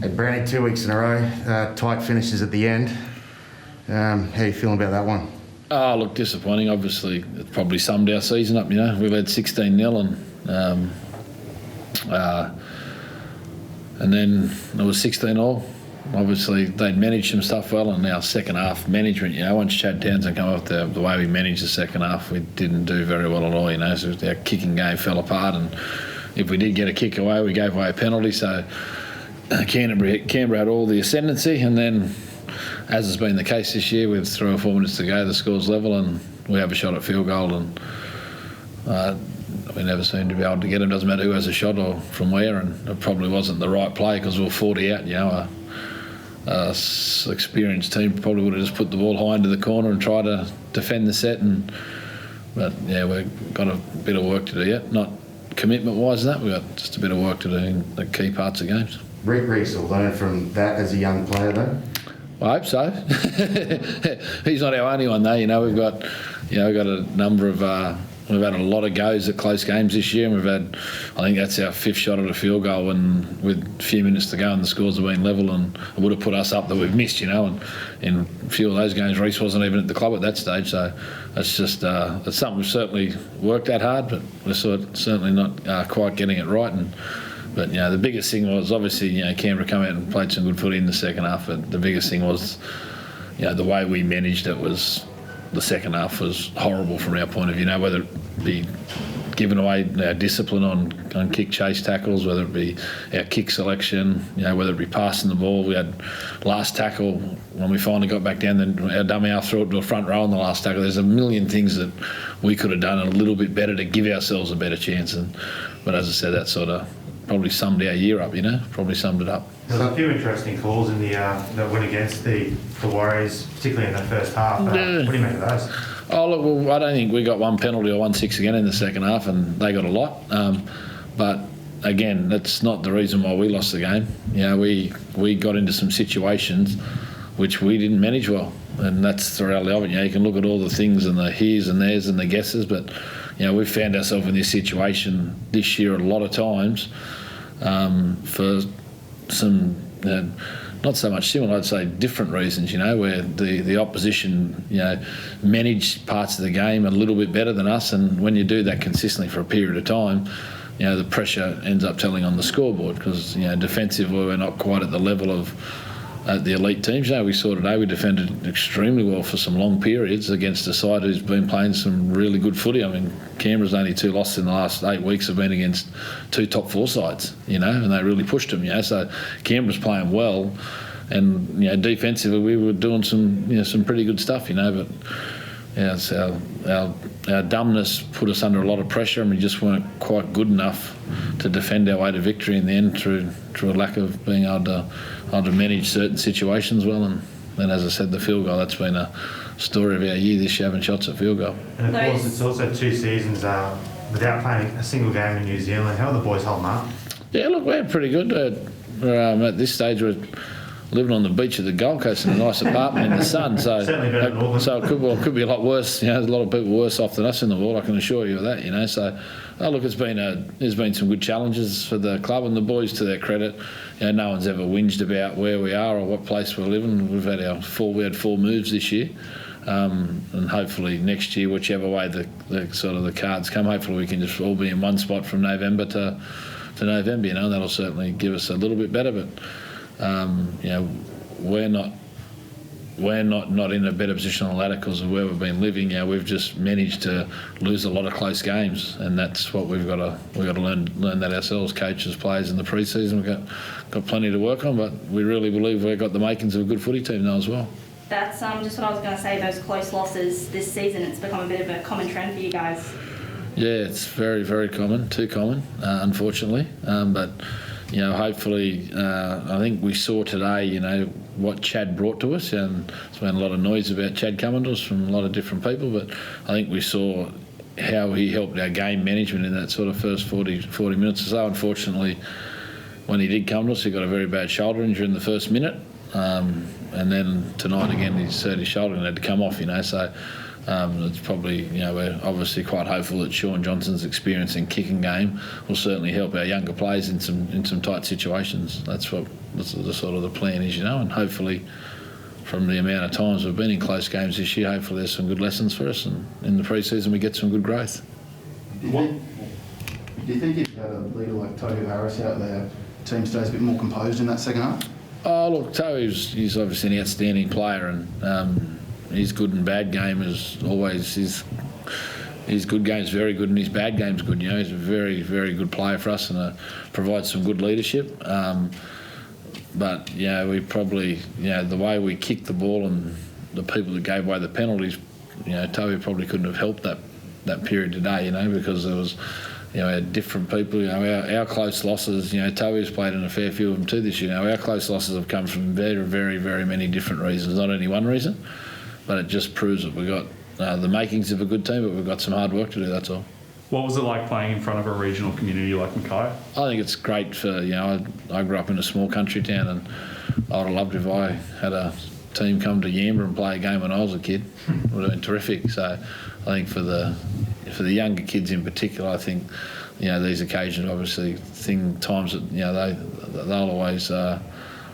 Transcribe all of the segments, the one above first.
Hey, Brownie, 2 weeks in a row, tight finishes at the end. How are you feeling about that one? Oh, look, disappointing. Obviously, it probably summed our season up, We've had 16-0 and then it was 16-all. Obviously, they'd managed some stuff well, and our second half management, once Chad Townsend came off, the way we managed the second half, we didn't do very well at all, So our kicking game fell apart, and if we did get a kick away, we gave away a penalty. So Canberra had all the ascendancy, and then, as has been the case this year, with 3 or 4 minutes to go, the score's level, and we have a shot at field goal, and we never seem to be able to get them. Doesn't matter who has a shot or from where, and it probably wasn't the right play because we were 40 out. A experienced team probably would have just put the ball high into the corner and tried to defend the set, but we've got a bit of work to do yet. Not commitment-wise, we've got just a bit of work to do in the key parts of games. Reese will learn from that as a young player, though. I hope so. He's not our only one, though. We've got a number of. We've had a lot of goes at close games this year, and we've had, I think that's our 5th shot at a field goal, and with a few minutes to go and the scores have been level, and it would have put us up that we've missed, and in a few of those games Reese wasn't even at the club at that stage, so it's just it's something we've certainly worked at hard, but we're certainly not quite getting it right. But the biggest thing was obviously Canberra come out and played some good footy in the second half, but the biggest thing was the way we managed it was. The second half was horrible from our point of view, whether it be giving away our discipline on kick chase tackles, whether it be our kick selection, whether it be passing the ball. We had last tackle, when we finally got back down, then our dummy half threw it to a front row on the last tackle. There's a million things that we could have done a little bit better to give ourselves a better chance. But as I said, that sort of probably summed our year up, probably summed it up. There's a few interesting calls in the that went against the Warriors, particularly in the first half. What do you make of those? Oh, look, well, I don't think we got one penalty or 1-6 again in the second half, and they got a lot. But again, that's not the reason why we lost the game. We got into some situations which we didn't manage well, and that's the reality of it. You can look at all the things and the heres and theres and the guesses, but we've found ourselves in this situation this year a lot of times for some. Not so much similar, I'd say different reasons, where the opposition, managed parts of the game a little bit better than us, and when you do that consistently for a period of time, the pressure ends up telling on the scoreboard because, defensively we're not quite at the level of the elite teams. We saw today we defended extremely well for some long periods against a side who's been playing some really good footy. I mean, Canberra's only 2 losses in the last 8 weeks have been against 2 top 4 sides, and they really pushed them, So Canberra's playing well, and defensively we were doing some pretty good stuff, but it's our dumbness put us under a lot of pressure, and we just weren't quite good enough to defend our way to victory in the end through a lack of being able to manage certain situations well. And then, as I said, the field goal, that's been a story of our year this year, having shots at field goal. And of course, it's also 2 seasons without playing a single game in New Zealand. How are the boys holding up? Yeah, look, we're pretty good. At this stage, we're living on the beach of the Gold Coast in a nice apartment in the sun, so it could be a lot worse. There's a lot of people worse off than us in the world, I can assure you of that. So look, there's been some good challenges for the club, and the boys, to their credit, no one's ever whinged about where we are or what place we're living. We had 4 moves this year, and hopefully next year, whichever way the cards come, hopefully we can just all be in one spot from November to November. And that'll certainly give us a little bit better, but. We're not in a better position on the ladder because of where we've been living. We've just managed to lose a lot of close games, and that's what we've got to learn that ourselves, coaches, players in the pre-season. We've got plenty to work on, but we really believe we've got the makings of a good footy team now as well. That's just what I was going to say. Those close losses this season, it's become a bit of a common trend for you guys. Yeah, it's very, very common. Too common, unfortunately, but. Hopefully, I think we saw today, what Chad brought to us, and there's been a lot of noise about Chad coming to us from a lot of different people, but I think we saw how he helped our game management in that sort of first 40 minutes or so. Unfortunately, when he did come to us, he got a very bad shoulder injury in the first minute, and then tonight again he's hurt his shoulder and had to come off, so It's probably, we're obviously quite hopeful that Sean Johnson's experience in kicking game will certainly help our younger players in some tight situations. That's the sort of the plan is, and hopefully from the amount of times we've been in close games this year, hopefully there's some good lessons for us, and in the pre-season we get some good growth. Do you think if you had a leader like Tohu Harris out there, the team stays a bit more composed in that second half? Oh, look, he's obviously an outstanding player, and his good and bad game is always his good game's very good and his bad game's good. He's a very, very good player for us and provides some good leadership. But we probably, the way we kicked the ball and the people that gave away the penalties, Tohu probably couldn't have helped that period today, because there was, had different people. Our close losses, Tohu's played in a fair few of them too this year. Our close losses have come from very, very, very many different reasons, not only one reason, but it just proves that we've got the makings of a good team, but we've got some hard work to do, that's all. What was it like playing in front of a regional community like Mackay? I think it's great for, I grew up in a small country town, and I would have loved if I had a team come to Yamba and play a game when I was a kid. It would have been terrific. So I think for the younger kids in particular, I think, these occasions, obviously, times that, they'll always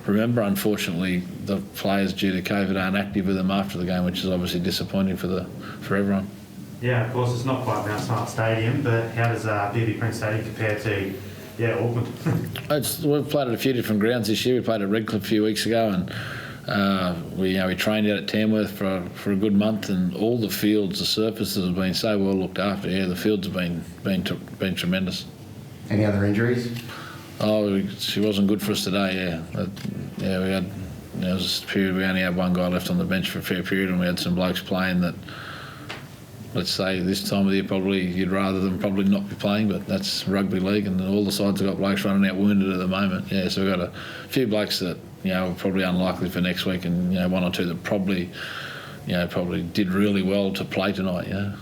remember. Unfortunately, the players due to COVID aren't active with them after the game, which is obviously disappointing for everyone. Yeah, of course, it's not quite Mount Smart Stadium, but how does BB Prince Stadium compare to, Auckland? We've played at a few different grounds this year. We played at Redcliffe a few weeks ago, and we trained out at Tamworth for a good month, and all the fields, the surfaces have been so well looked after. Yeah, the fields have been tremendous. Any other injuries? Oh, she wasn't good for us today. We had. There was a period we only had one guy left on the bench for a fair period, and we had some blokes playing that, let's say, this time of the year probably you'd rather them probably not be playing, but that's rugby league, and all the sides have got blokes running out wounded at the moment. Yeah, so we've got a few blokes that are probably unlikely for next week, and one or two that probably did really well to play tonight. Yeah.